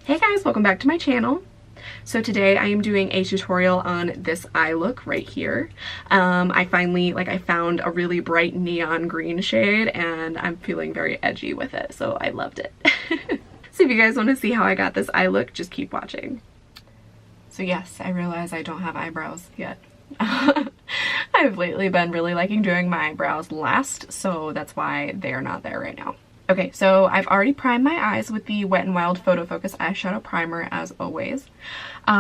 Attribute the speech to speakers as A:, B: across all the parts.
A: Hey guys, welcome back to my channel. So today I am doing a tutorial on this eye look right here. I finally, I found a really bright neon green shade and I'm feeling very edgy with it, so I loved it. So if you guys want to see how I got this eye look, just keep watching. So yes, I realize I don't have eyebrows yet. I've lately been really liking doing my eyebrows last, so that's why they are not there right now. Okay, so I've already primed my eyes with the Wet n Wild PhotoFocus eyeshadow primer as always.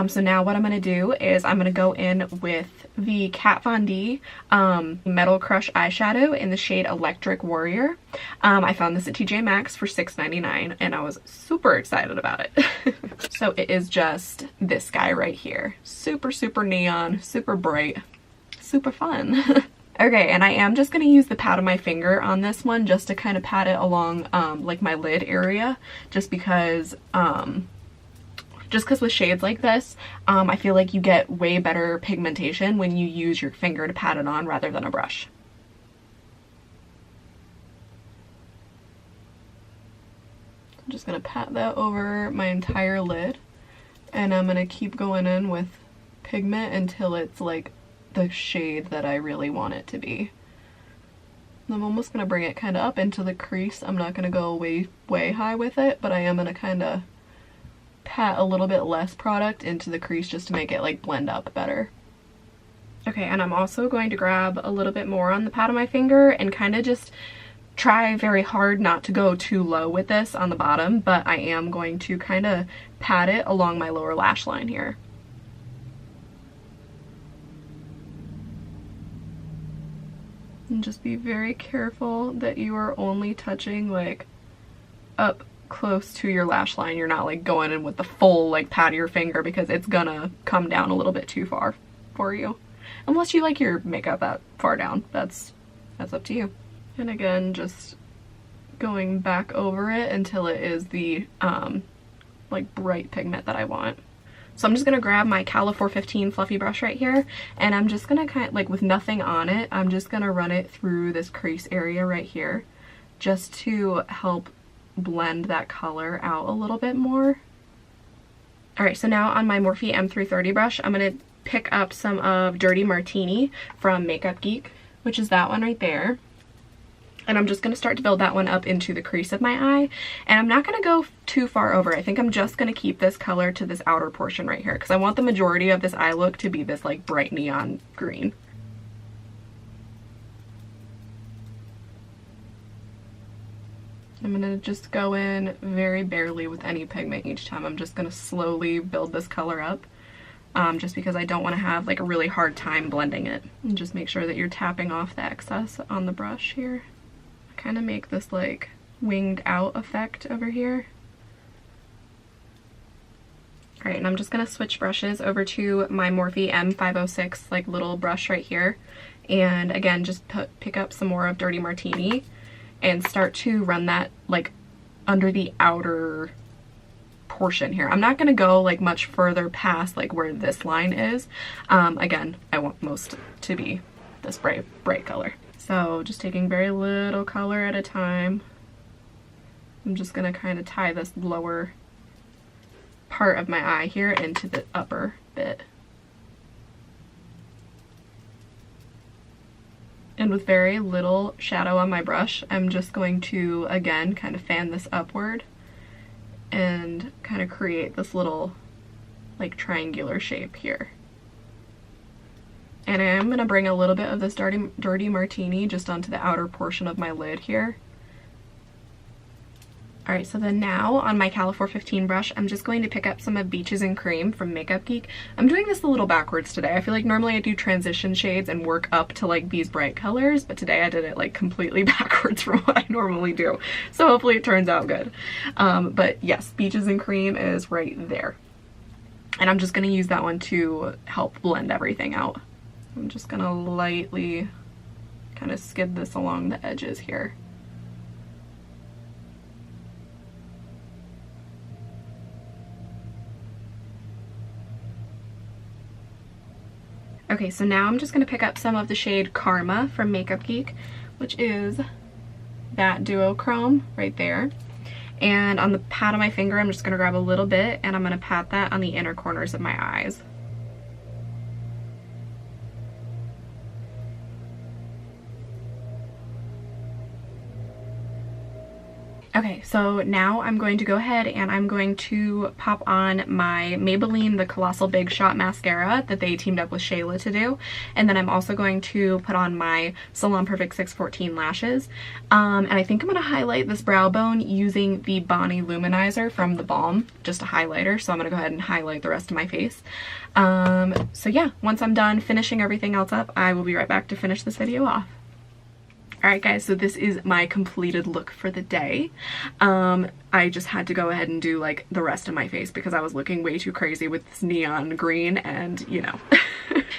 A: So now what I'm going to do is I'm going to go in with the Kat Von D Metal Crush eyeshadow in the shade Electric Warrior. I found this at TJ Maxx for $6.99 and I was super excited about it. So it is just this guy right here. Super, super neon, super bright, super fun. Okay, and I am just going to use the pad of my finger on this one just to kind of pat it along like my lid area, just because with shades like this, I feel like you get way better pigmentation when you use your finger to pat it on rather than a brush. I'm just going to pat that over my entire lid, and I'm going to keep going in with pigment until it's like the shade that I really want it to be. I'm almost going to bring it kind of up into the crease. I'm not going to go way high with it, but I am going to kind of pat a little bit less product into the crease just to make it like blend up better. Okay, and I'm also going to grab a little bit more on the pad of my finger and kind of just try very hard not to go too low with this on the bottom, but I am going to kind of pat it along my lower lash line here. And just be very careful that you are only touching like up close to your lash line. You're not like going in with the full like pat of your finger, because it's gonna come down a little bit too far for you. Unless you like your makeup that far down. That's up to you. And again, just going back over it until it is the like bright pigment that I want. So I'm just going to grab my Cala 415 fluffy brush right here, and I'm just going to kind of, like with nothing on it, I'm just going to run it through this crease area right here just to help blend that color out a little bit more. Alright, so now on my Morphe M330 brush, I'm going to pick up some of Dirty Martini from Makeup Geek, which is that one right there. And I'm just going to start to build that one up into the crease of my eye. And I'm not going to go too far over. I think I'm just going to keep this color to this outer portion right here, because I want the majority of this eye look to be this like bright neon green. I'm going to just go in very barely with any pigment each time. I'm just going to slowly build this color up, just because I don't want to have like a really hard time blending it. And just make sure that you're tapping off the excess on the brush here. Kind of make this like winged out effect over here. Alright, and I'm just going to switch brushes over to my Morphe M506 like little brush right here, and again just pick up some more of Dirty Martini and start to run that like under the outer portion here. I'm not going to go like much further past like where this line is. Again, I want most to be this bright color. So just taking very little color at a time, I'm just going to kind of tie this lower part of my eye here into the upper bit. And with very little shadow on my brush, I'm just going to, again, kind of fan this upward and kind of create this little like triangular shape here. And I am going to bring a little bit of this Dirty Martini just onto the outer portion of my lid here. Alright, so then now on my Cala 415 brush, I'm just going to pick up some of Beaches and Cream from Makeup Geek. I'm doing this a little backwards today. I feel like normally I do transition shades and work up to like these bright colors, but today I did it like completely backwards from what I normally do. So hopefully it turns out good. But yes, Beaches and Cream is right there. And I'm just going to use that one to help blend everything out. I'm just going to lightly kind of skid this along the edges here. Okay, so now I'm just going to pick up some of the shade Karma from Makeup Geek, which is that duochrome right there. And on the pad of my finger, I'm just gonna grab a little bit and I'm gonna pat that on the inner corners of my eyes. Okay, so now I'm going to go ahead and I'm going to pop on my Maybelline the Colossal Big Shot Mascara that they teamed up with Shayla to do. And then I'm also going to put on my Salon Perfect 614 lashes. And I think I'm going to highlight this brow bone using the Bonnie Loumanizer from the Balm, just a highlighter. So I'm going to go ahead and highlight the rest of my face. So yeah, once I'm done finishing everything else up, I will be right back to finish this video off. Alright guys, so this is my completed look for the day. I just had to go ahead and do like the rest of my face because I was looking way too crazy with this neon green and you know.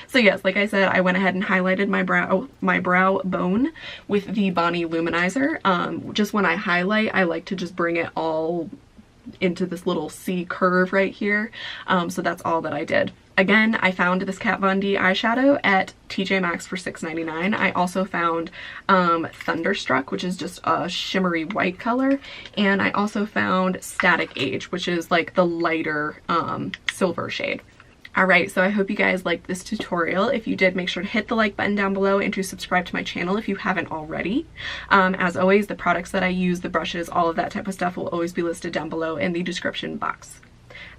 A: So yes, like I said, I went ahead and highlighted my brow bone with the Bonnie Loumanizer. Just when I highlight, I like to just bring it all into this little C curve right here. So that's all that I did. Again, I found this Kat Von D eyeshadow at TJ Maxx for $6.99. I also found Thunderstruck, which is just a shimmery white color. And I also found Static Age, which is like the lighter silver shade. Alright, so I hope you guys liked this tutorial. If you did, make sure to hit the like button down below and to subscribe to my channel if you haven't already. As always, the products that I use, the brushes, all of that type of stuff will always be listed down below in the description box.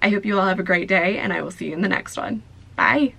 A: I hope you all have a great day, and I will see you in the next one. Bye!